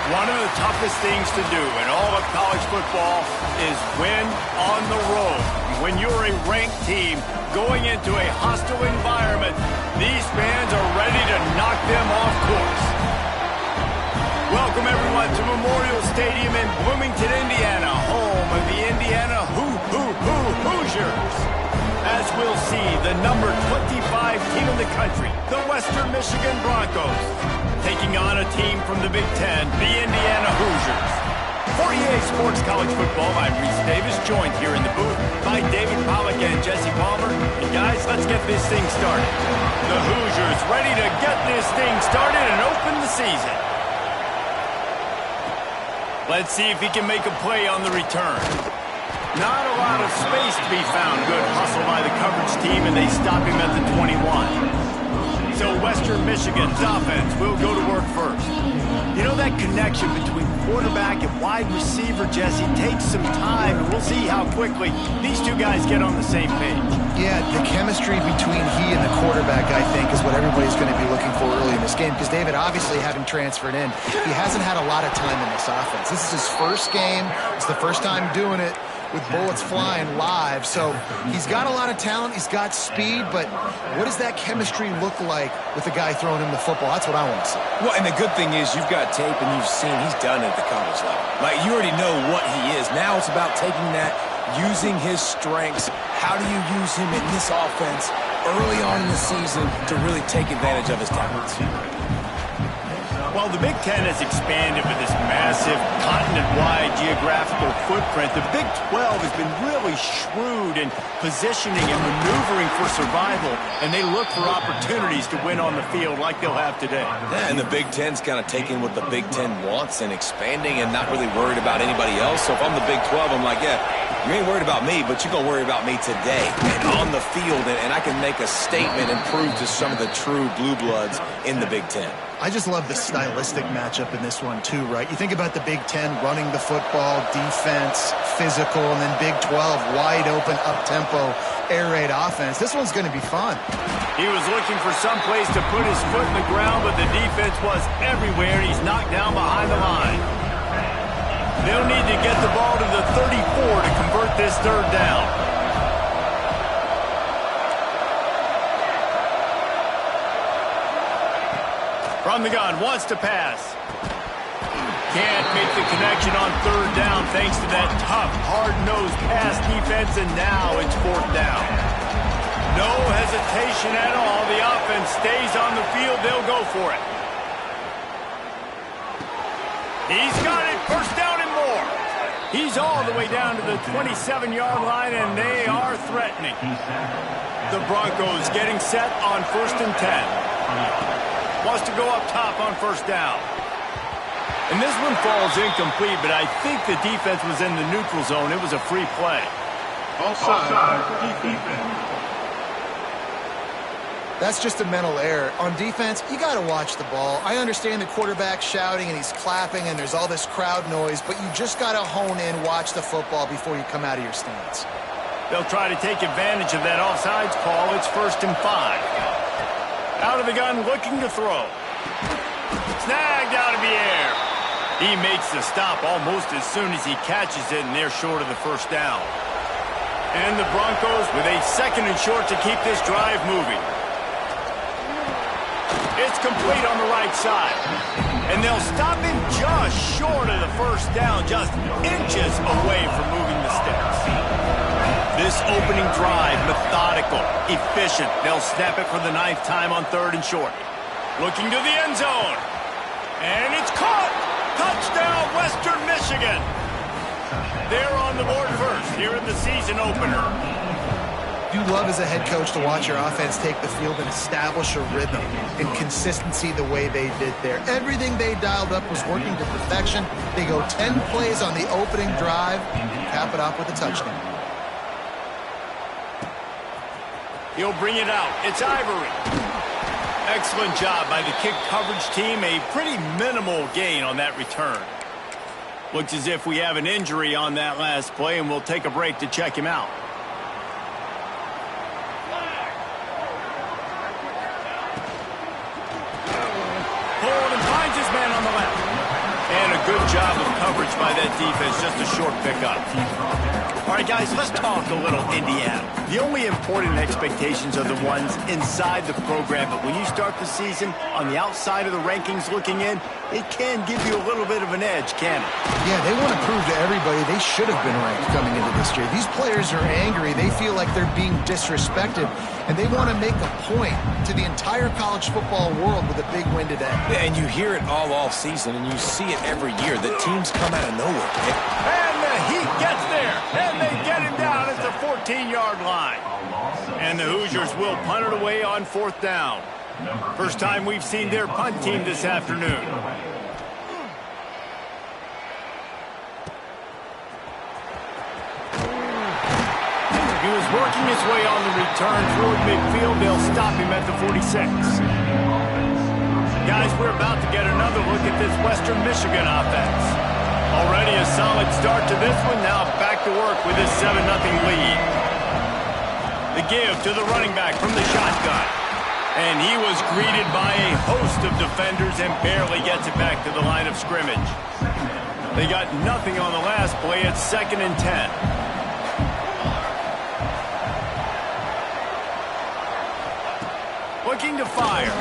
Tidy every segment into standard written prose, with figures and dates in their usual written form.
One of the toughest things to do in all of college football is win on the road. When you're a ranked team going into a hostile environment, these fans are ready to knock them off course. Welcome, everyone, to Memorial Stadium in Bloomington, Indiana, home of the Indiana Hoosiers. As we'll see, the number 25 team in the country, the Western Michigan Broncos, taking on a team from the Big Ten, the Indiana Hoosiers. For EA Sports College Football, I'm Reese Davis, joined here in the booth by David Pollack and Jesse Palmer. And guys, let's get this thing started. The Hoosiers ready to get this thing started and open the season. Let's see if he can make a play on the return. Not a lot of space to be found. Good hustle by the coverage team, and they stop him at the 21. So Western Michigan's offense will go to work first. You know, that connection between quarterback and wide receiver, Jesse, takes some time, and we'll see how quickly these two guys get on the same page. Yeah, the chemistry between he and the quarterback, I think, is what everybody's going to be looking for early in this game. Because David, obviously, having transferred in, he hasn't had a lot of time in this offense. This is his first game. It's the first time doing it with bullets flying live. So he's got a lot of talent. He's got speed. But what does that chemistry look like with the guy throwing him the football? That's what I want to see. Well, and the good thing is you've got tape and you've seen he's done it at the college level. Like, you already know what he is. Now it's about taking that, using his strengths. How do you use him in this offense early on in the season to really take advantage of his talents? Well, the Big Ten has expanded with this massive continent-wide geographical footprint. The Big 12 has been really shrewd in positioning and maneuvering for survival, and they look for opportunities to win on the field like they'll have today. Yeah, and the Big Ten's kind of taking what the Big Ten wants and expanding and not really worried about anybody else. So if I'm the Big 12, I'm like, yeah, you ain't worried about me, but you're going to worry about me today and on the field, and I can make a statement and prove to some of the true blue bloods in the Big Ten. I just love the stylistic matchup in this one, too, right? You think about the Big Ten running the football, defense, physical, and then Big 12, wide open, up-tempo, air raid offense. This one's going to be fun. He was looking for some place to put his foot in the ground, but the defense was everywhere, and he's knocked down behind the line. They'll need to get the ball to the 34 to convert this third down. From the gun, wants to pass. Can't make the connection on third down thanks to that tough, hard-nosed pass defense, and now it's fourth down. No hesitation at all. The offense stays on the field. They'll go for it. He's got it. First down and more. He's all the way down to the 27-yard line, and they are threatening. The Broncos getting set on 1st and 10. Wants to go up top on first down. And this one falls incomplete, but I think the defense was in the neutral zone. It was a free play. Offside. Defense. That's just a mental error. On defense, you got to watch the ball. I understand the quarterback shouting and he's clapping and there's all this crowd noise, but you just got to hone in, watch the football before you come out of your stance. They'll try to take advantage of that offsides call. It's 1st and 5. Out of the gun, looking to throw. Snagged out of the air. He makes the stop almost as soon as he catches it, and they're short of the first down. And the Broncos with a 2nd and short to keep this drive moving. It's complete on the right side. And they'll stop him just short of the first down, just inches away from moving the sticks. This opening drive, methodical, efficient. They'll snap it for the 9th time on 3rd and short. Looking to the end zone. And it's caught! Touchdown, Western Michigan! They're on the board first here in the season opener. You love as a head coach to watch your offense take the field and establish a rhythm and consistency the way they did there. Everything they dialed up was working to perfection. They go 10 plays on the opening drive and cap it off with a touchdown. He'll bring it out. It's Ivory. Excellent job by the kick coverage team. A pretty minimal gain on that return. Looks as if we have an injury on that last play, and we'll take a break to check him out. Hold and finds his man on the left. And a by that defense. Just a short pickup. All right, guys, let's talk a little Indiana. The only important expectations are the ones inside the program, but when you start the season on the outside of the rankings looking in, it can give you a little bit of an edge, can it? Yeah, they want to prove to everybody they should have been ranked coming into this year. These players are angry. They feel like they're being disrespected, and they want to make a point to the entire college football world with a big win today. Yeah, and you hear it all off season, and you see it every year. The teams come out of nowhere. And the Heat gets there, and they get him down at the 14-yard line. And the Hoosiers will punt it away on 4th down. First time we've seen their punt team this afternoon. He was working his way on the return toward midfield. They'll stop him at the 46. Guys, we're about to get another look at this Western Michigan offense. Already a solid start to this one. Now back to work with this 7-0 lead. The give to the running back from the shotgun. And he was greeted by a host of defenders and barely gets it back to the line of scrimmage. They got nothing on the last play. It's 2nd and 10. Looking to fire.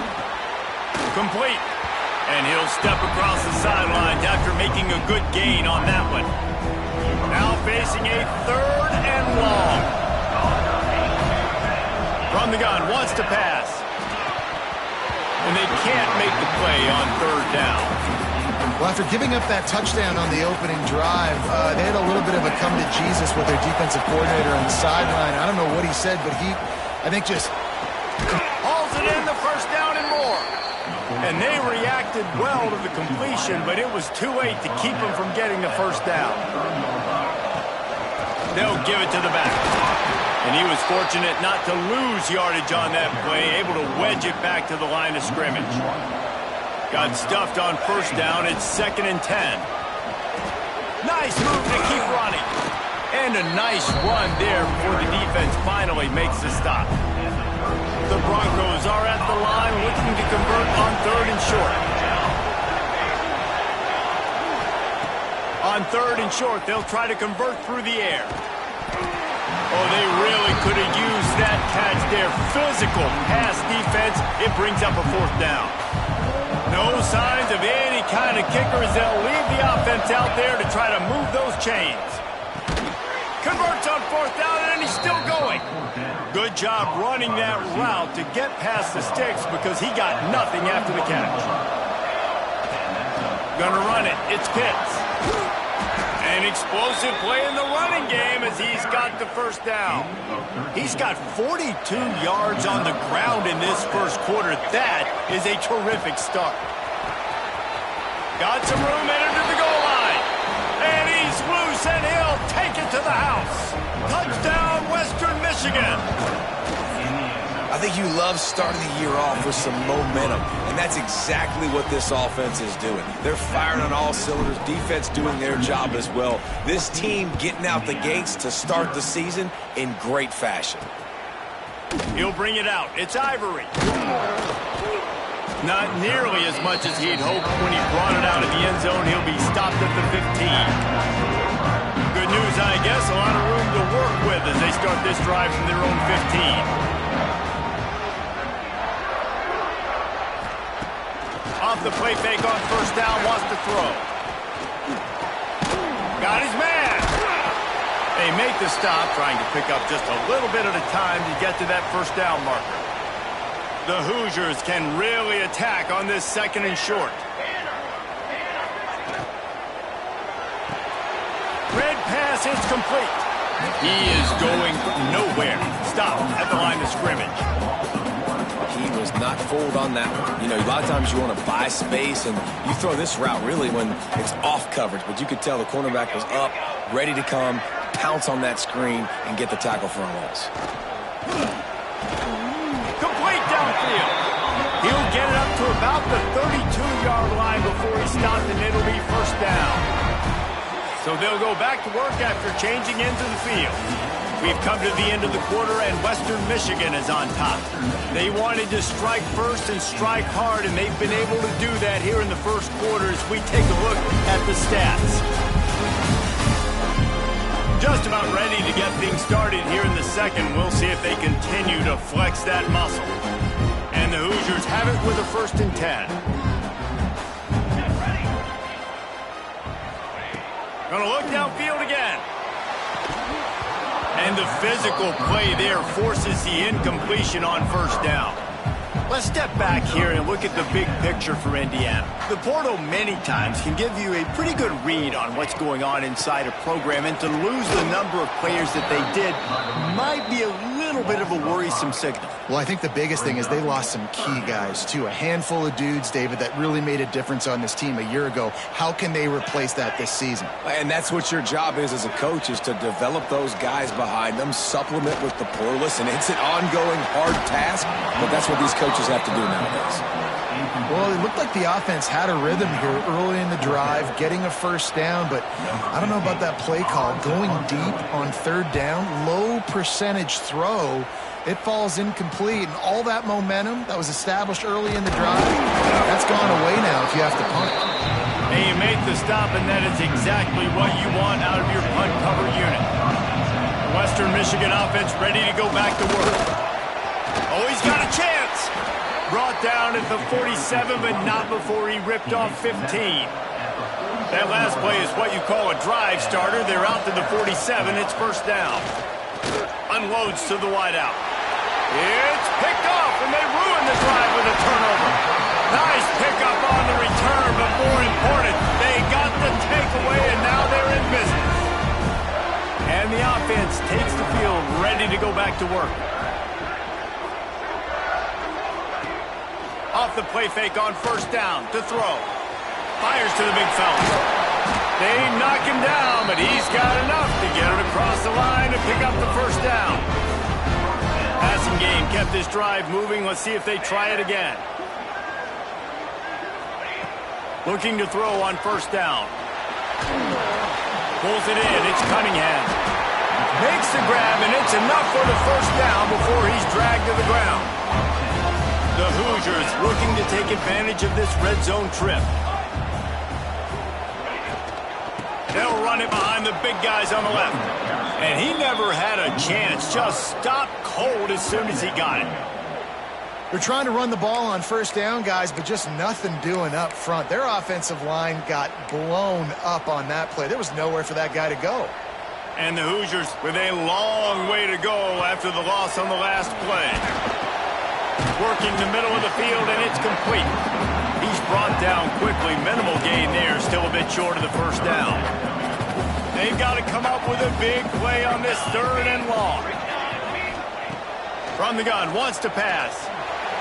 Complete. And he'll step across the sidelines after making a good gain on that one. Now facing a 3rd and long. From the gun, wants to pass. And they can't make the play on 3rd down. Well, after giving up that touchdown on the opening drive, they had a little bit of a come-to-Jesus with their defensive coordinator on the sideline. I don't know what he said, but he, I think, just hauls it in, the 1st down and more. And they reacted well to the completion, but it was too late to keep them from getting the 1st down. They'll give it to the back. And he was fortunate not to lose yardage on that play, able to wedge it back to the line of scrimmage. Got stuffed on 1st down. It's 2nd and 10. Nice move to keep running. And a nice run there before the defense finally makes the stop. The Broncos are at the line looking to convert on 3rd and short. On 3rd and short, they'll try to convert through the air. Oh, they really could have used that catch there. Physical pass defense. It brings up a 4th down. No signs of any kind of kickers. They'll leave the offense out there to try to move those chains. Converts on 4th down, and he's still going. Good job running that route to get past the sticks because he got nothing after the catch. Gonna run it. It's Pitts. An explosive play in the running game as he's got the 1st down. He's got 42 yards on the ground in this 1st quarter. That is a terrific start. Got some room headed to the goal line. And he's loose, and he'll take it to the house. Touchdown, Western Michigan. I think you love starting the year off with some momentum, and that's exactly what this offense is doing. They're firing on all cylinders, defense doing their job as well. This team getting out the gates to start the season in great fashion. He'll bring it out. It's Ivory. Not nearly as much as he'd hoped when he brought it out of the end zone. He'll be stopped at the 15. Good news, I guess. A lot of room to work with as they start this drive from their own 15. Off the play fake on 1st down, wants to throw. Got his man. They make the stop, trying to pick up just a little bit at a time to get to that 1st down marker. The Hoosiers can really attack on this 2nd and short. Red pass is complete. He is going nowhere. Stop at the line of scrimmage. He was not fooled on that one. You know, a lot of times you want to buy space, and you throw this route really when it's off coverage. But you could tell the cornerback was up, ready to come, pounce on that screen, and get the tackle for a loss. Complete downfield. He'll get it up to about the 32-yard line before he stopped, and it'll be 1st down. So they'll go back to work after changing into the field. We've come to the end of the quarter, and Western Michigan is on top. They wanted to strike first and strike hard, and they've been able to do that here in the 1st quarter as we take a look at the stats. Just about ready to get things started here in the second. We'll see if they continue to flex that muscle. And the Hoosiers have it with a 1st and 10. Gonna look downfield again. And the physical play there forces the incompletion on 1st down. Let's step back here and look at the big picture for Indiana. The portal many times can give you a pretty good read on what's going on inside a program, and to lose the number of players that they did might be a little bit of a worrisome signal. Well, I think the biggest thing is they lost some key guys, too. A handful of dudes, David, that really made a difference on this team a year ago. How can they replace that this season? And that's what your job is as a coach, is to develop those guys behind them, supplement with the portal. Listen, it's an ongoing hard task, but that's what these coaches have to do nowadays. Well, it looked like the offense had a rhythm here early in the drive, getting a 1st down, but I don't know about that play call. Going deep on 3rd down, low percentage throw, it falls incomplete, and all that momentum that was established early in the drive, that's gone away now if you have to punt. And you make the stop, and that is exactly what you want out of your punt cover unit. Western Michigan offense ready to go back to work. Oh, he's got a chance. Brought down at the 47, but not before he ripped off 15. That last play is what you call a drive starter. They're out to the 47. It's 1st down. Unloads to the wideout. It's picked off, and they ruin the drive with a turnover. Nice pickup on the return, but more important, they got the takeaway, and now they're in business. And the offense takes the field, ready to go back to work. Off the play fake on 1st down to throw. Fires to the big fella. They knock him down, but he's got enough to get it across the line to pick up the 1st down. Passing game kept this drive moving. Let's see if they try it again. Looking to throw on 1st down. Pulls it in. It's Cunningham. Makes the grab, and it's enough for the 1st down before he's dragged to the ground. The Hoosiers looking to take advantage of this red zone trip. They'll run it behind the big guys on the left. And he never had a chance. Just stopped cold as soon as he got it. They're trying to run the ball on 1st down, guys, but just nothing doing up front. Their offensive line got blown up on that play. There was nowhere for that guy to go. And the Hoosiers with a long way to go after the loss on the last play. Working the middle of the field, and it's complete. He's brought down quickly. Minimal gain there, still a bit short of the 1st down. They've got to come up with a big play on this 3rd and long. From the gun, wants to pass.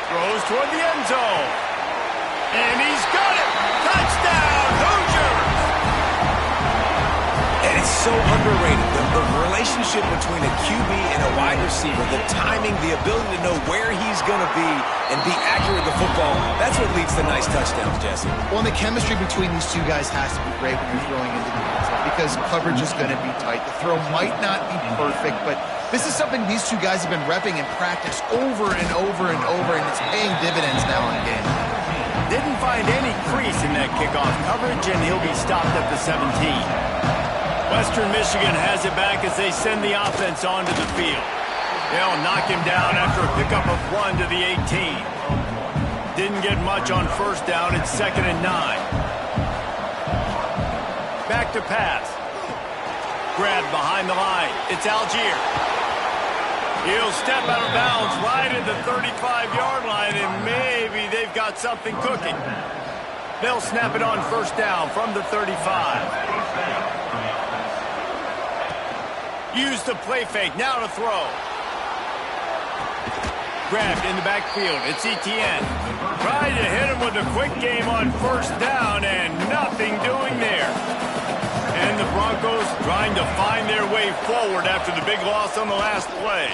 Throws toward the end zone. And he's got it! Touchdown, Hoosiers! And it's so underrated. The relationship between a QB and a wide receiver, the timing, the ability to know where he's going to be and be accurate with the football, that's what leads to nice touchdowns, Jesse. Well, and the chemistry between these two guys has to be great when you're throwing into the end zone because coverage is going to be tight. The throw might not be perfect, but this is something these two guys have been repping in practice over and over and over, and it's paying dividends now in the game. Didn't find any crease in that kickoff coverage, and he'll be stopped at the 17. Western Michigan has it back as they send the offense onto the field. They'll knock him down after a pickup of 1 to the 18. Didn't get much on 1st down. It's 2nd and 9. Back to pass. Grab behind the line. It's Algier. He'll step out of bounds right at the 35-yard line, and maybe they've got something cooking. They'll snap it on 1st down from the 35. Use the play fake, now to throw. Grabbed in the backfield, it's Etienne. Tried to hit him with a quick game on 1st down, and nothing doing there. And the Broncos trying to find their way forward after the big loss on the last play.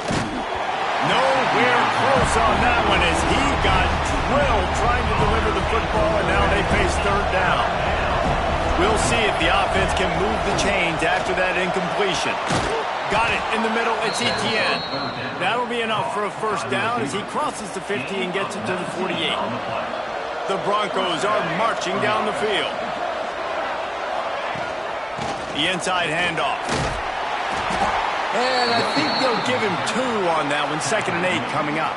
Nowhere close on that one as he got drilled trying to deliver the football, and now they face 3rd down. We'll see if the offense can move the chains after that incompletion. Got it in the middle, it's Etienne. That'll be enough for a 1st down as he crosses the 50 and gets it to the 48. The Broncos are marching down the field. The inside handoff. And I think they'll give him 2 on that one. 2nd and 8 coming up.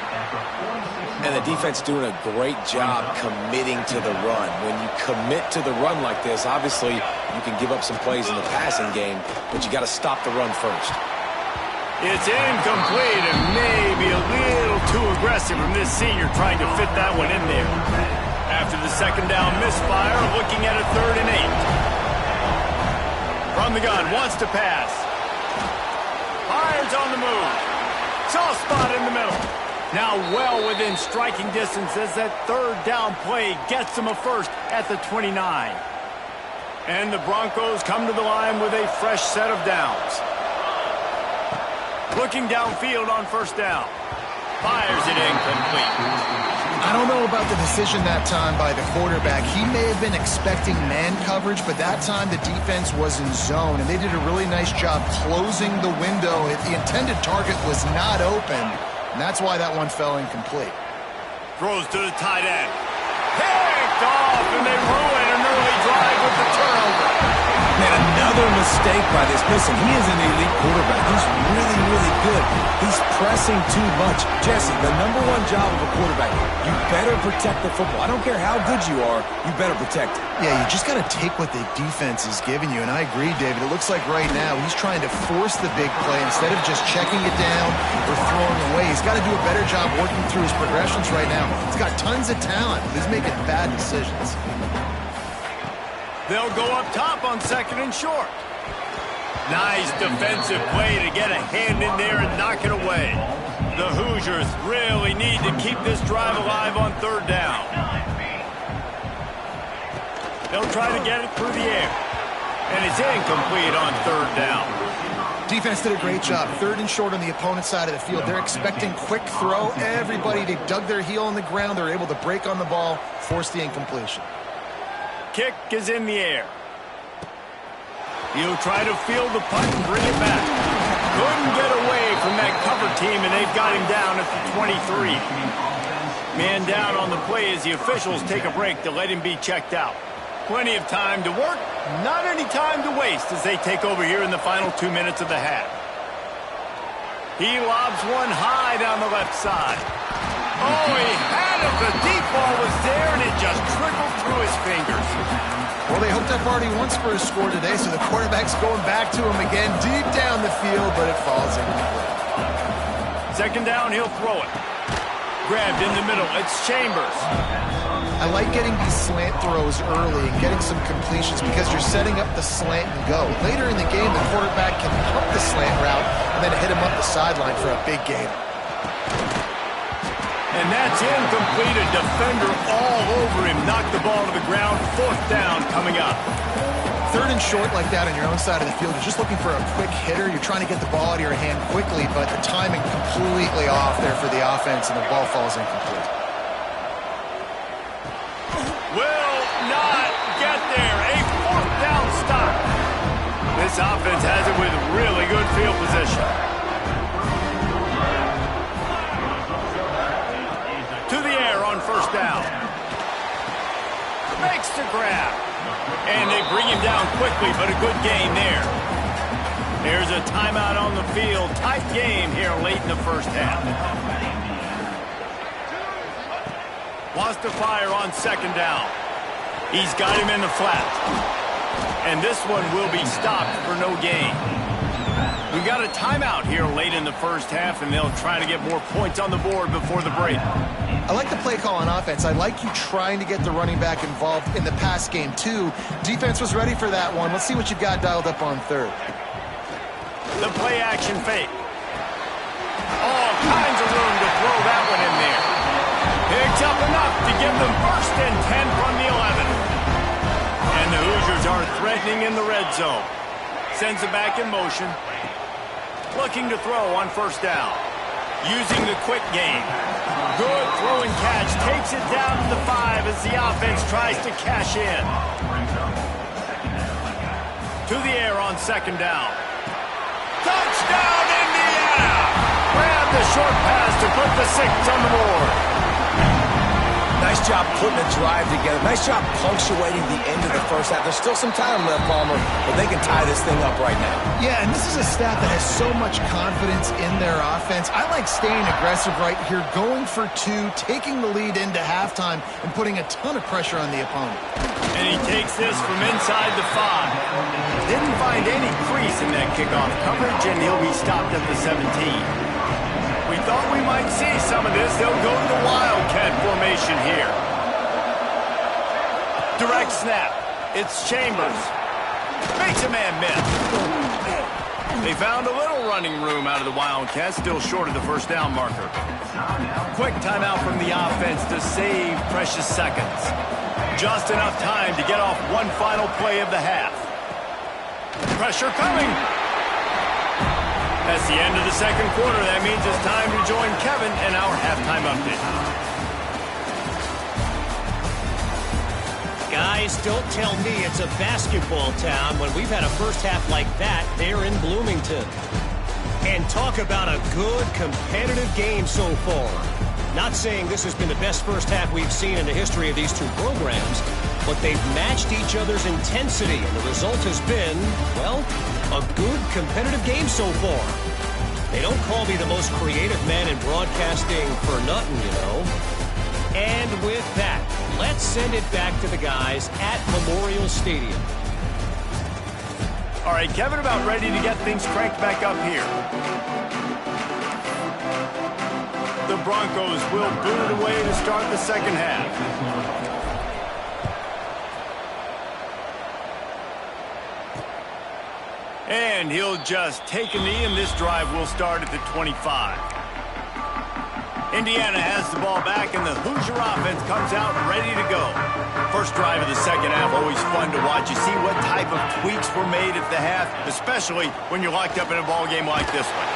And the defense doing a great job committing to the run. When you commit to the run like this, obviously you can give up some plays in the passing game, but you got to stop the run first. It's incomplete and maybe a little too aggressive from this senior trying to fit that one in there. After the 2nd down misfire, looking at a 3rd and 8. From the gun, wants to pass. Fires on the move. Soft spot in the middle. Now well within striking distance as that 3rd down play gets them a first at the 29. And the Broncos come to the line with a fresh set of downs. Looking downfield on 1st down. Fires it incomplete. I don't know about the decision that time by the quarterback. He may have been expecting man coverage, but that time the defense was in zone, and they did a really nice job closing the window. The intended target was not open, and that's why that one fell incomplete. Throws to the tight end. Picked off, and they ruin an early drive with the turnover. Man, another mistake by this. Listen, he is an elite quarterback. He's really, really good. He's pressing too much. Jesse, the #1 job of a quarterback, you better protect the football. I don't care how good you are, you better protect it. Yeah, you just got to take what the defense is giving you, and I agree, David. It looks like right now he's trying to force the big play instead of just checking it down or throwing away. He's got to do a better job working through his progressions right now. He's got tons of talent. He's making bad decisions. They'll go up top on 2nd and short. Nice defensive play to get a hand in there and knock it away. The Hoosiers really need to keep this drive alive on 3rd down. They'll try to get it through the air. And it's incomplete on 3rd down. Defense did a great job. 3rd and short on the opponent's side of the field. They're expecting quick throw. Everybody, they dug their heel on the ground. They're able to break on the ball, force the incompletion. Kick is in the air. He'll try to field the punt and bring it back. Couldn't get away from that cover team, and they've got him down at the 23. Man down on the play as the officials take a break to let him be checked out. Plenty of time to work, not any time to waste as they take over here in the final 2 minutes of the half. He lobs one high down the left side. Oh, he had it. The deep ball was there, and it just trickled through his fingers. Well, they hoped up already once for a score today, so the quarterback's going back to him again deep down the field, but it falls incomplete. 2nd down, he'll throw it. Grabbed in the middle. It's Chambers. I like getting these slant throws early and getting some completions because you're setting up the slant and go. Later in the game, the quarterback can pump the slant route and then hit him up the sideline for a big gain. And that's incomplete. A defender all over him. Knocked the ball to the ground. 4th down coming up. 3rd and short like that on your own side of the field. You're just looking for a quick hitter. You're trying to get the ball out of your hand quickly, but the timing completely off there for the offense, and the ball falls incomplete. Will not get there. A 4th down stop. This offense has it with really good field position. To the air on 1st down. Makes the grab. And they bring him down quickly, but a good gain there. There's a timeout on the field. Tight game here late in the 1st half. Wants to fire on 2nd down. He's got him in the flat. And this one will be stopped for no gain. We got a timeout here late in the 1st half, and they'll try to get more points on the board before the break. I like the play call on offense. I like you trying to get the running back involved in the pass game, too. Defense was ready for that one. Let's see what you've got dialed up on 3rd. The play action fake. All kinds of room to throw that one in there. Picks up enough to give them 1st and 10 from the 11. And the Hoosiers are threatening in the red zone. Sends it back in motion. Looking to throw on 1st down. Using the quick game. Good throw and catch. Takes it down to the 5 as the offense tries to cash in. To the air on 2nd down. Touchdown, Indiana! Grab the short pass to put the 6 on the board. Nice job putting a drive together. Nice job punctuating the end of the first half. There's still some time left, Palmer, but they can tie this thing up right now. Yeah, and this is a staff that has so much confidence in their offense. I like staying aggressive right here, going for two, taking the lead into halftime, and putting a ton of pressure on the opponent. And he takes this from inside the 5. Didn't find any crease in that kickoff coverage, and he'll be stopped at the 17. We thought we might see some of this. They'll go to the Wildcat formation here. Direct snap. It's Chambers. Makes a man miss. They found a little running room out of the Wildcats, still short of the first down marker. Quick timeout from the offense to save precious seconds. Just enough time to get off one final play of the half. Pressure coming. That's the end of the second quarter. That means it's time to join Kevin in our halftime update. Guys, don't tell me it's a basketball town when we've had a first half like that there in Bloomington. And talk about a good competitive game so far. Not saying this has been the best first half we've seen in the history of these two programs, but they've matched each other's intensity, and the result has been, well, a good competitive game so far. They don't call me the most creative man in broadcasting for nothing, you know. And with that, let's send it back to the guys at Memorial Stadium. All right, Kevin, about ready to get things cranked back up here. The Broncos will boot it away to start the second half. And he'll just take a knee, and this drive will start at the 25. Indiana has the ball back, and the Hoosier offense comes out ready to go. First drive of the second half, always fun to watch. You see what type of tweaks were made at the half, especially when you're locked up in a ball game like this one.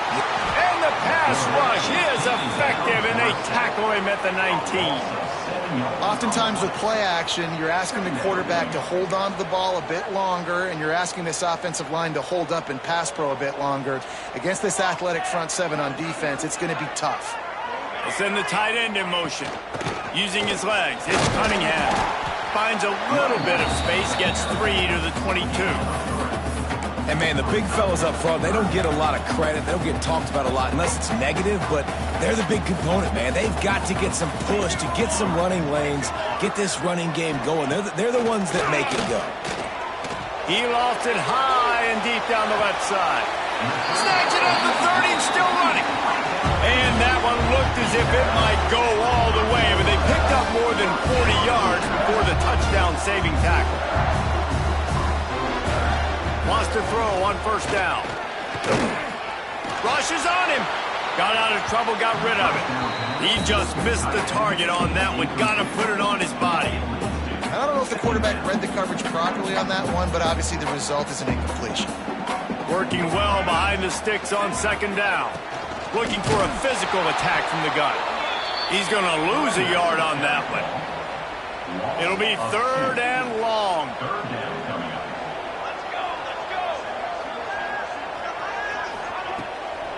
And the pass rush is effective, and they tackle him at the 19. Oftentimes with play action, you're asking the quarterback to hold on to the ball a bit longer, and you're asking this offensive line to hold up in pass pro a bit longer. Against this athletic front seven on defense, it's going to be tough. They'll send the tight end in motion. Using his legs, it's Cunningham. Finds a little bit of space, gets 3 to the 22. And, man, the big fellas up front, they don't get a lot of credit. They don't get talked about a lot unless it's negative, but they're the big component, man. They've got to get some push to get some running lanes, get this running game going. They're the ones that make it go. He lofts it high and deep down the left side. Snatch it up the 30 and still running. And that one looked as if it might go all the way, but they picked up more than 40 yards before the touchdown-saving tackle. Wants to throw on first down. Rushes on him. Got out of trouble, got rid of it. He just missed the target on that one. Got to put it on his body. I don't know if the quarterback read the coverage properly on that one, but obviously the result is an incompletion. Working well behind the sticks on second down. Looking for a physical attack from the gun. He's going to lose a yard on that one. It'll be third and long.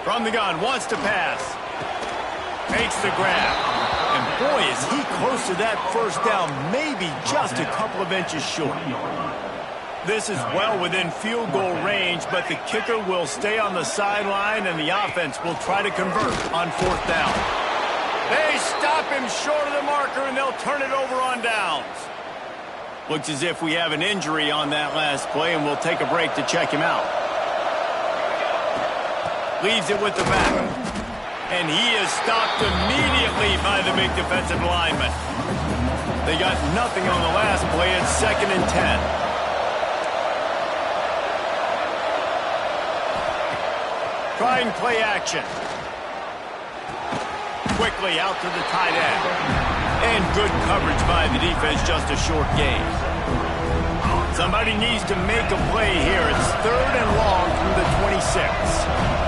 From the gun, wants to pass. Makes the grab. And boy, is he close to that first down, maybe just a couple of inches short. This is well within field goal range, but the kicker will stay on the sideline, and the offense will try to convert on fourth down. They stop him short of the marker, and they'll turn it over on downs. Looks as if we have an injury on that last play, and we'll take a break to check him out. Leaves it with the back. And he is stopped immediately by the big defensive lineman. They got nothing on the last play. It's 2nd and 10. Trying play action. Quickly out to the tight end. And good coverage by the defense, just a short gain. Somebody needs to make a play here. It's 3rd and long from the 26.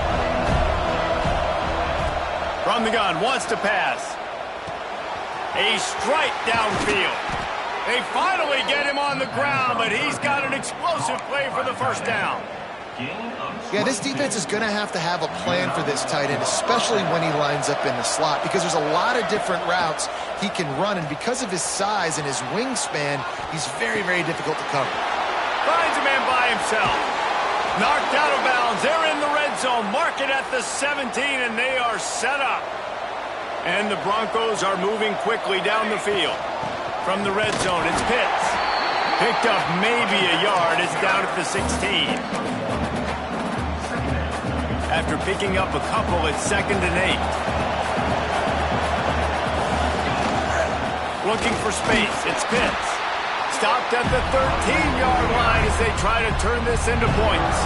From the gun, wants to pass. A strike downfield. They finally get him on the ground, but he's got an explosive play for the first down. Yeah, this defense is going to have a plan for this tight end, especially when he lines up in the slot, because there's a lot of different routes he can run, and because of his size and his wingspan, he's very, very difficult to cover. Finds a man by himself. Knocked out of bounds. They're in the red zone. Mark it at the 17, and they are set up. And the Broncos are moving quickly down the field. From the red zone, it's Pitts. Picked up maybe a yard. It's down at the 16. After picking up a couple, it's 2nd and 8. Looking for space. It's Pitts. Stopped at the 13-yard line as they try to turn this into points.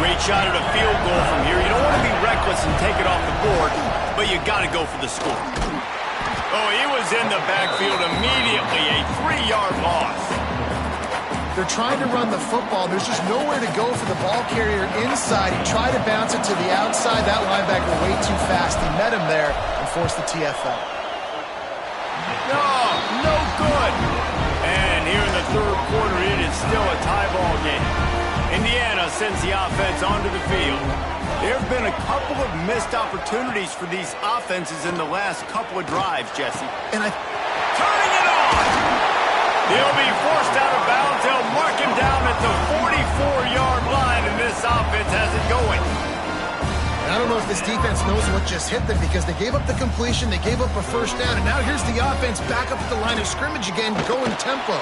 Great shot at a field goal from here. You don't want to be reckless and take it off the board, but you got to go for the score. Oh, he was in the backfield immediately. A 3-yard loss. They're trying to run the football. There's just nowhere to go for the ball carrier inside. He tried to bounce it to the outside. That linebacker way too fast. He met him there and forced the TFL. No good. And here in the third quarter, it is still a tie ball game. Indiana sends the offense onto the field. There have been a couple of missed opportunities for these offenses in the last couple of drives, Jesse. And turning it on! He'll be forced out of bounds. They'll mark him down at the 44-yard line, and this offense has it going. I don't know if this defense knows what just hit them, because they gave up the completion, they gave up a first down, and now here's the offense back up at the line of scrimmage again, going tempo.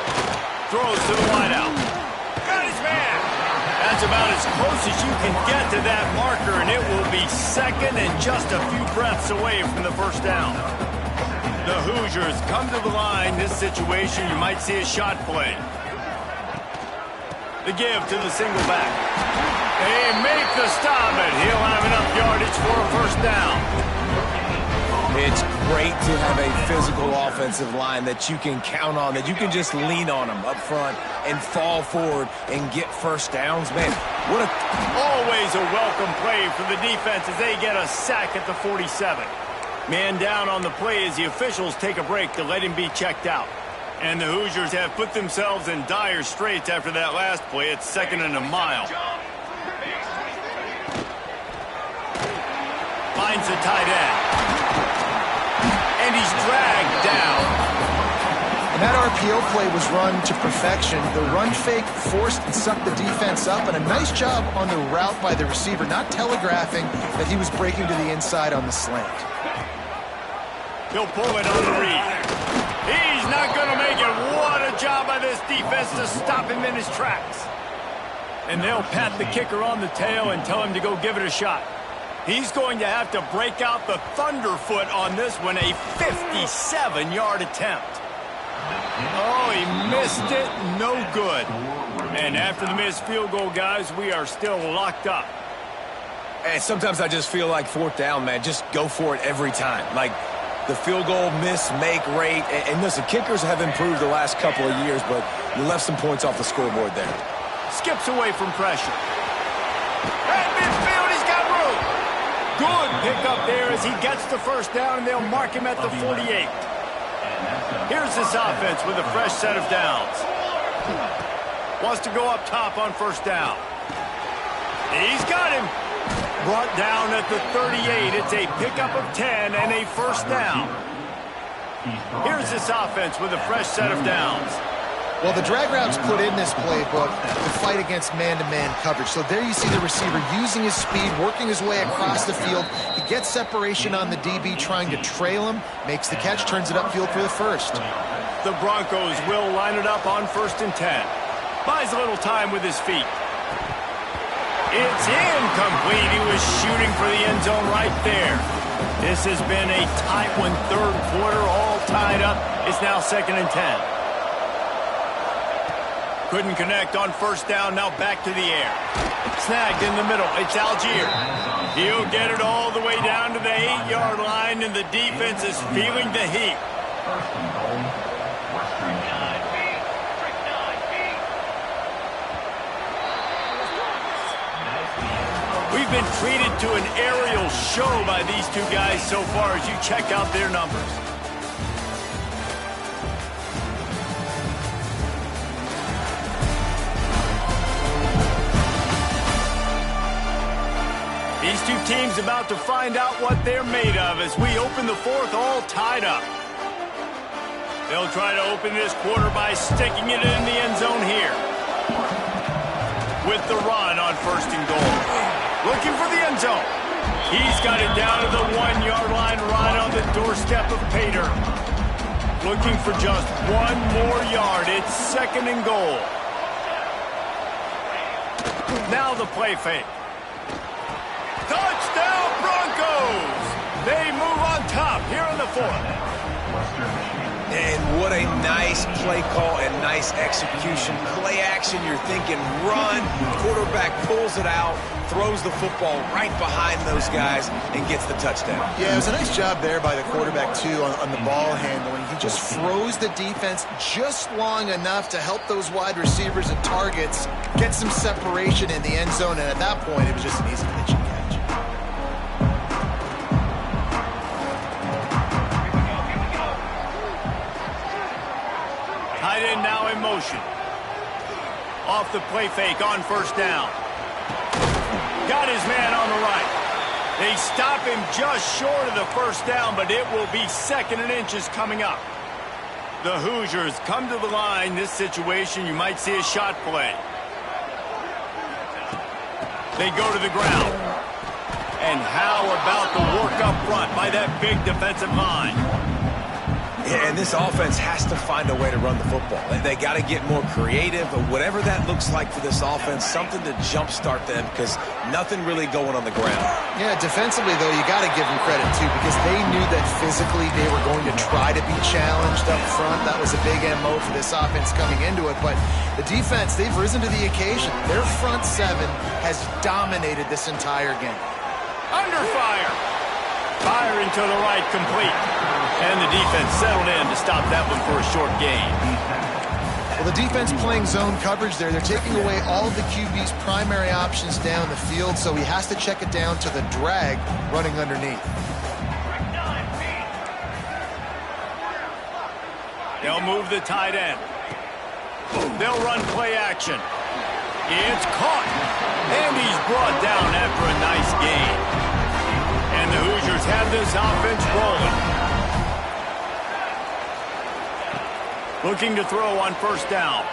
Throws to the wideout. Got his man. That's about as close as you can get to that marker, and it will be 2nd and just a few breaths away from the first down. The Hoosiers come to the line. This situation, you might see a shot play. The give to the single back. They make the stop, and he'll have enough yardage for a first down. It's great to have a physical offensive line that you can count on, that you can just lean on them up front and fall forward and get first downs. Man, what a... Always a welcome play for the defense as they get a sack at the 47. Man down on the play as the officials take a break to let him be checked out. And the Hoosiers have put themselves in dire straits after that last play. It's 2nd and a mile. Finds the tight end. And he's dragged down. And that RPO play was run to perfection. The run fake forced and sucked the defense up, and a nice job on the route by the receiver, not telegraphing that he was breaking to the inside on the slant. He'll pull it on the read. He's not going to make it. What a job by this defense to stop him in his tracks. And they'll pat the kicker on the tail and tell him to go give it a shot. He's going to have to break out the thunderfoot on this one, a 57-yard attempt. Oh, he missed it. No good. And after the missed field goal, guys, we are still locked up. And sometimes I just feel like 4th down, man. Just go for it every time. Like, the field goal miss-make rate. And listen, kickers have improved the last couple of years, but you left some points off the scoreboard there. Skips away from pressure. At midfield, he's got room. Good pickup there as he gets the first down, and they'll mark him at the 48. Here's this offense with a fresh set of downs. Wants to go up top on first down. He's got him. Brought down at the 38. It's a pickup of 10 and a first down. Here's this offense with a fresh set of downs. Well, the drag routes put in this playbook to fight against man-to-man coverage. So there you see the receiver using his speed, working his way across the field. He gets separation on the DB, trying to trail him, makes the catch, turns it upfield for the first. The Broncos will line it up on 1st and 10. Buys a little time with his feet. It's incomplete. He was shooting for the end zone right there. This has been a tight one, third quarter, all tied up. It's now 2nd and 10. Couldn't connect on first down, now back to the air. Snagged in the middle, it's Algier. He'll get it all the way down to the 8-yard line, and the defense is feeling the heat. We've been treated to an aerial show by these two guys so far as you check out their numbers. These two teams about to find out what they're made of as we open the fourth all tied up. They'll try to open this quarter by sticking it in the end zone here. With the run on 1st and goal. Looking for the end zone. He's got it down to the 1-yard line right on the doorstep of Pater. Looking for just one more yard. It's 2nd and goal. Now the play fake. Touchdown Broncos! They move on top here in the 4th. And what a nice play call and nice execution. Play action, you're thinking run. Quarterback pulls it out, throws the football right behind those guys, and gets the touchdown. Yeah, it was a nice job there by the quarterback, too, on the ball handling. He just froze the defense just long enough to help those wide receivers and targets get some separation in the end zone, and at that point, it was just an easy catch and catch. Tight end now in motion. Off the play fake on 1st down. Got his man on the right. They stop him just short of the 1st down, but it will be 2nd and inches coming up. The Hoosiers come to the line. This situation, you might see a shot play. They go to the ground. And how about the work up front by that big defensive line? Yeah, and this offense has to find a way to run the football. They got to get more creative, but whatever that looks like for this offense, something to jumpstart them because nothing really going on the ground. Yeah, defensively, though, you got to give them credit, too, because they knew that physically they were going to try to be challenged up front. That was a big MO for this offense coming into it, but the defense, they've risen to the occasion. Their front 7 has dominated this entire game. Under fire. Firing to the right, complete. And the defense settled in to stop that one for a short gain. Well, the defense playing zone coverage there. They're taking away all of the QB's primary options down the field, so he has to check it down to the drag running underneath. They'll move the tight end. They'll run play action. It's caught. And he's brought down after a nice gain. And the Hoosiers have this offense rolling. Looking to throw on 1st down.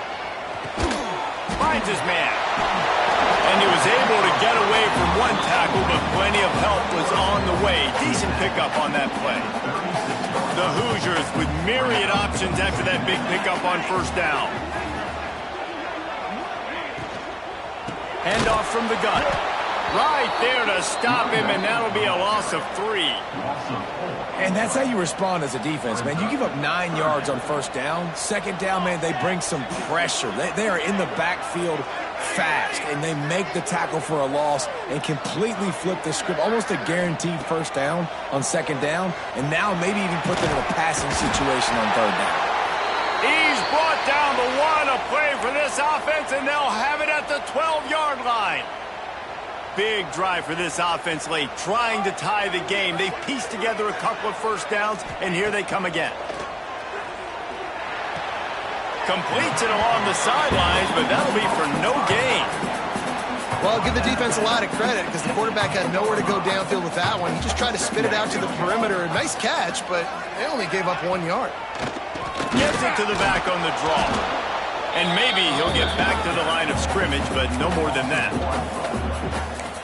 Finds his man. And he was able to get away from one tackle, but plenty of help was on the way. Decent pickup on that play. The Hoosiers with myriad options after that big pickup on 1st down. Handoff from the gun. Right there to stop him, and that'll be a loss of 3. And that's how you respond as a defense, man. You give up 9 yards on 1st down. 2nd down, man, they bring some pressure. They are in the backfield fast, and they make the tackle for a loss and completely flip the script. Almost a guaranteed 1st down on 2nd down, and now maybe even put them in a passing situation on 3rd down. He's brought down the 1, a play for this offense, and they'll have it at the 12-yard line. Big drive for this offense late, trying to tie the game. They pieced together a couple of 1st downs, and here they come again. Completes it along the sidelines, but that'll be for no gain. Well, I'll give the defense a lot of credit because the quarterback had nowhere to go downfield with that one. He just tried to spit it out to the perimeter. Nice catch, but they only gave up 1 yard. Gets it to the back on the draw. And maybe he'll get back to the line of scrimmage, but no more than that.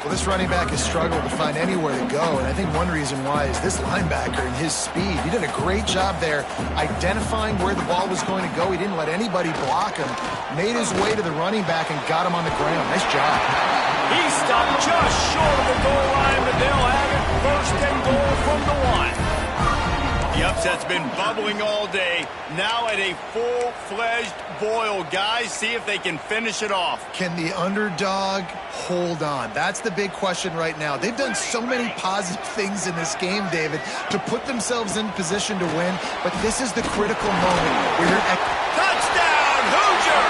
Well, this running back has struggled to find anywhere to go, and I think one reason why is this linebacker and his speed. He did a great job there identifying where the ball was going to go. He didn't let anybody block him, made his way to the running back and got him on the ground. Nice job. He stopped just short of the goal line, but they'll have it 1st and goal from the 1. The upset's been bubbling all day. Now at a full-fledged boil. Guys, see if they can finish it off. Can the underdog hold on? That's the big question right now. They've done so many positive things in this game, David, to put themselves in position to win, but this is the critical moment where you're at. Touchdown, Hoosier!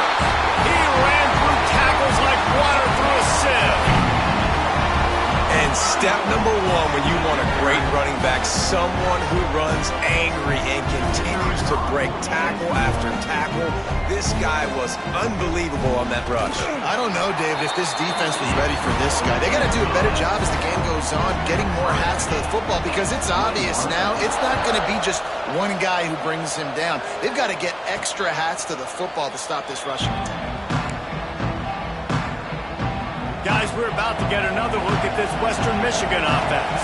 He ran through tackles like water through a sieve. And Step number one when you want a great running back, someone who runs angry and continues to break tackle after tackle. This guy was unbelievable on that rush. I don't know, David, if this defense was ready for this guy. They got to do a better job as the game goes on, getting more hats to the football, because it's obvious now it's not going to be just one guy who brings him down. They've got to get extra hats to the football to stop this rushing attack. Guys, we're about to get another look at this Western Michigan offense.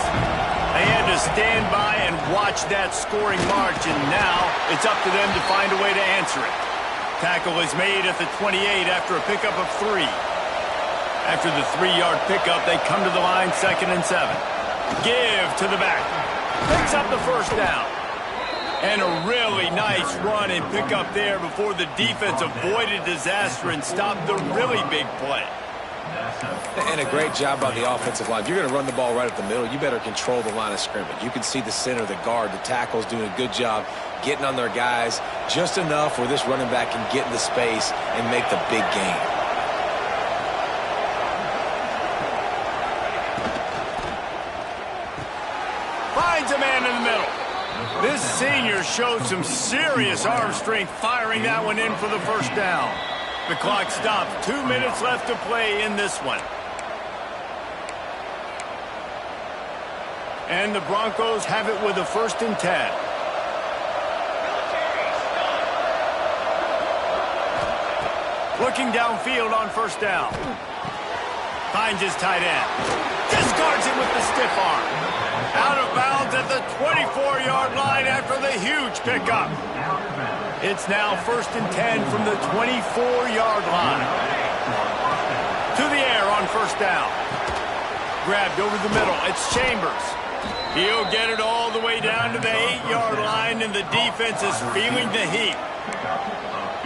They had to stand by and watch that scoring march, and now it's up to them to find a way to answer it. Tackle is made at the 28 after a pickup of 3. After the 3-yard pickup, they come to the line 2nd and 7. Give to the back. Picks up the first down. And a really nice run and pickup there before the defense avoided disaster and stopped the really big play. And a great job by the offensive line. If you're going to run the ball right up the middle, you better control the line of scrimmage. You can see the center, the guard, the tackles doing a good job getting on their guys just enough where this running back can get into space and make the big gain. Finds a man in the middle. This senior showed some serious arm strength firing that one in for the first down. The clock stops. 2 minutes left to play in this one. And the Broncos have it with a 1st and 10. Looking downfield on 1st down. Finds his tight end. Discards it with the stiff arm. Out of bounds at the 24-yard line after the huge pickup. It's now 1st and 10 from the 24-yard line. To the air on 1st down. Grabbed over the middle. It's Chambers. He'll get it all the way down to the 8-yard line, and the defense is feeling the heat.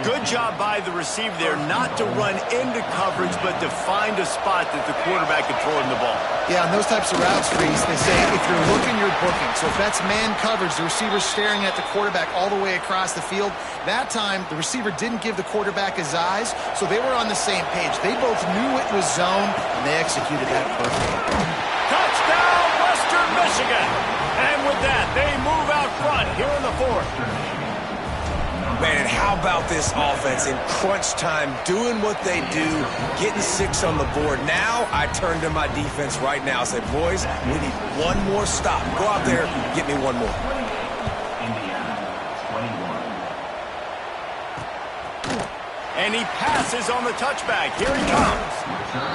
Good job by the receiver there not to run into coverage, but to find a spot that the quarterback can throw in the ball. Yeah, on those types of routes, Reese, they say if you're looking, you're booking. So if that's man coverage, the receiver's staring at the quarterback all the way across the field. That time, the receiver didn't give the quarterback his eyes, so they were on the same page. They both knew it was zone, and they executed that perfectly. Touchdown, Western Michigan! And with that, they move out front here in the 4th. Man, how about this offense in crunch time, doing what they do, getting 6 on the board. Now I turn to my defense right now and say, boys, we need one more stop. Go out there, get me one more. And he passes on the touchback. Here he comes.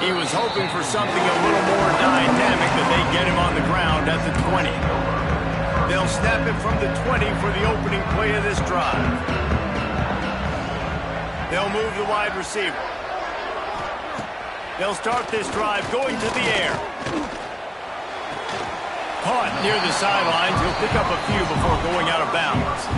He was hoping for something a little more dynamic, that they get him on the ground at the 20. They'll snap it from the 20 for the opening play of this drive. They'll move the wide receiver. They'll start this drive going to the air. Caught near the sidelines. He'll pick up a few before going out of bounds.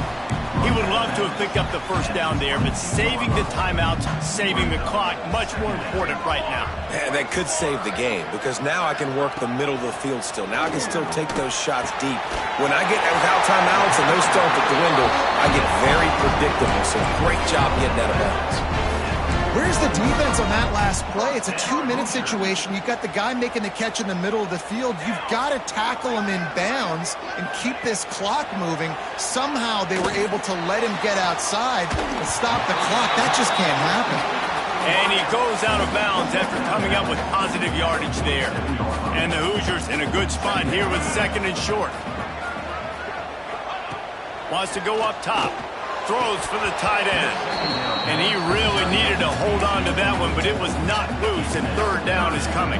He would love to have picked up the first down there, but saving the timeouts, saving the clock, much more important right now. And that could save the game, because now I can work the middle of the field still. Now I can still take those shots deep. When I get without timeouts and those start to dwindle, I get very predictable. So great job getting out of bounds. Where's the defense on that last play? It's a 2-minute situation. You've got the guy making the catch in the middle of the field. You've got to tackle him in bounds and keep this clock moving. Somehow they were able to let him get outside and stop the clock. That just can't happen. And he goes out of bounds after coming up with positive yardage there. And the Hoosiers in a good spot here with 2nd and short. Wants to go up top. Throws for the tight end. And he really needed to hold on to that one, but it was not loose, and 3rd down is coming.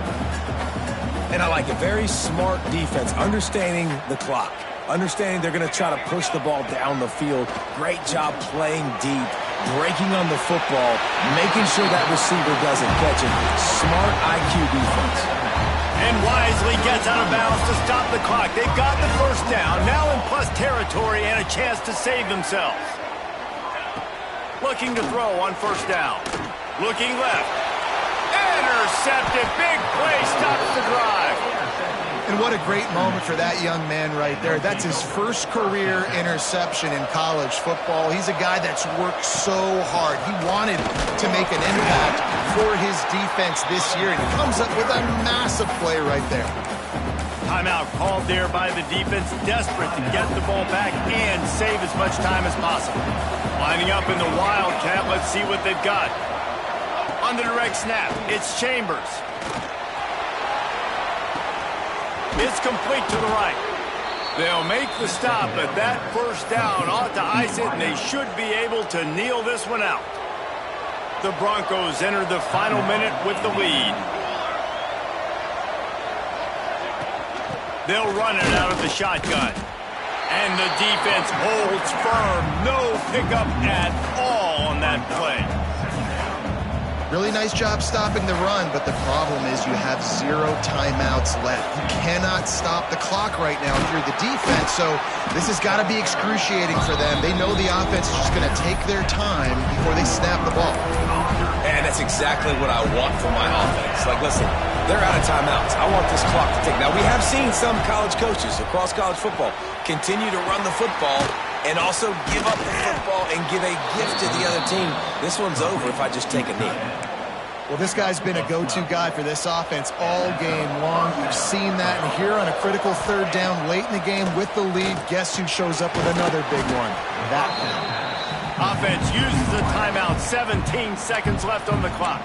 And I like a very smart defense, understanding the clock, understanding they're going to try to push the ball down the field. Great job playing deep, breaking on the football, making sure that receiver doesn't catch it. Smart IQ defense. And wisely gets out of bounds to stop the clock. They've got the first down, now in plus territory and a chance to save themselves. Looking to throw on 1st down. Looking left. Intercepted. Big play stops the drive. And what a great moment for that young man right there. That's his first career interception in college football. He's a guy that's worked so hard. He wanted to make an impact for his defense this year, and he comes up with a massive play right there. Timeout called there by the defense, desperate to get the ball back and save as much time as possible. Lining up in the Wildcat, let's see what they've got. On the direct snap, it's Chambers. It's complete to the right. They'll make the stop, but that first down ought to ice it, and they should be able to kneel this one out. The Broncos enter the final minute with the lead. They'll run it out of the shotgun. And the defense holds firm. No pickup at all on that play. Really nice job stopping the run, but the problem is you have 0 timeouts left. You cannot stop the clock right now if you're the defense, so this has got to be excruciating for them. They know the offense is just going to take their time before they snap the ball. And that's exactly what I want from my offense. Like, listen, they're out of timeouts. I want this clock to tick. Now, we have seen some college coaches across college football continue to run the football and also give up the football and give a gift to the other team. This one's over if I just take a knee. Well, this guy's been a go-to guy for this offense all game long. You've seen that, and here on a critical third down late in the game with the lead, guess who shows up with another big one? That one. Offense uses a timeout, 17 seconds left on the clock.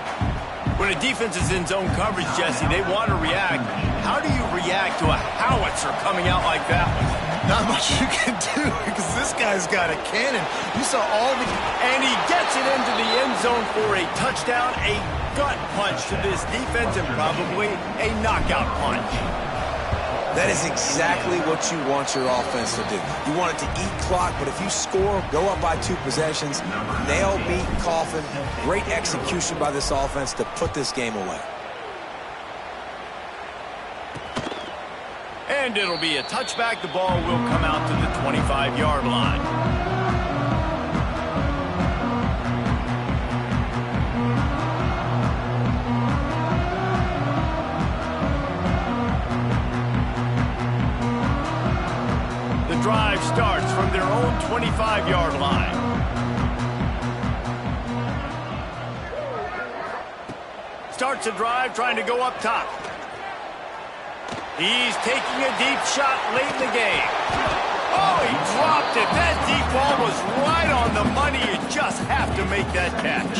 When a defense is in zone coverage, Jesse, they want to react. How do you react to a howitzer coming out like that one? Not much you can do because this guy's got a cannon. You saw all the... And he gets it into the end zone for a touchdown, a gut punch to this defense, and probably a knockout punch. That is exactly what you want your offense to do. You want it to eat clock, but if you score, go up by 2 possessions, nail, beat, coffin, great execution by this offense to put this game away. And it'll be a touchback. The ball will come out to the 25-yard line. The drive starts from their own 25-yard line. Starts a drive trying to go up top. He's taking a deep shot late in the game. Oh, he dropped it. That deep ball was right on the money. You just have to make that catch.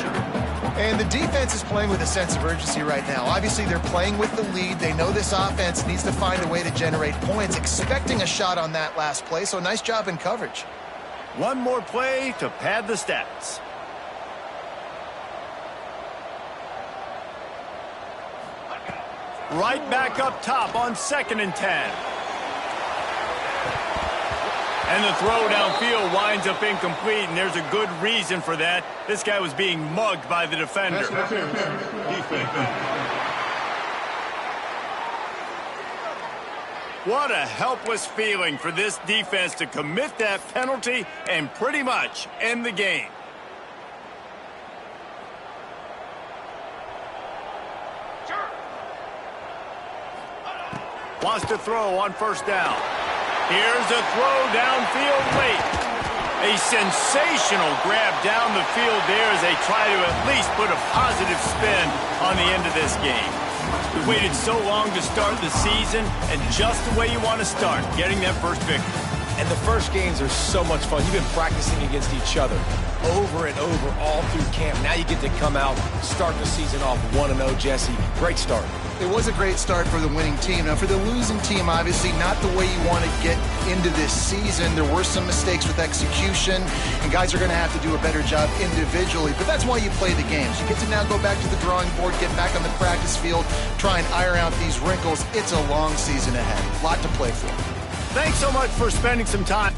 And the defense is playing with a sense of urgency right now. Obviously, they're playing with the lead. They know this offense needs to find a way to generate points, expecting a shot on that last play, so nice job in coverage. One more play to pad the stats. Right back up top on 2nd and 10. And the throw downfield winds up incomplete, and there's a good reason for that. This guy was being mugged by the defender. What a helpless feeling for this defense to commit that penalty and pretty much end the game. Wants to throw on 1st down. Here's a throw downfield late. A sensational grab down the field there as they try to at least put a positive spin on the end of this game. We waited so long to start the season, and just the way you want to start, getting that first victory. And the first games are so much fun. You've been practicing against each other over and over all through camp. Now you get to come out, start the season off 1-0, Jesse. Great start. It was a great start for the winning team. Now, for the losing team, obviously not the way you want to get into this season. There were some mistakes with execution, and guys are going to have to do a better job individually. But that's why you play the games. You get to now go back to the drawing board, get back on the practice field, try and iron out these wrinkles. It's a long season ahead. A lot to play for. Thanks so much for spending some time.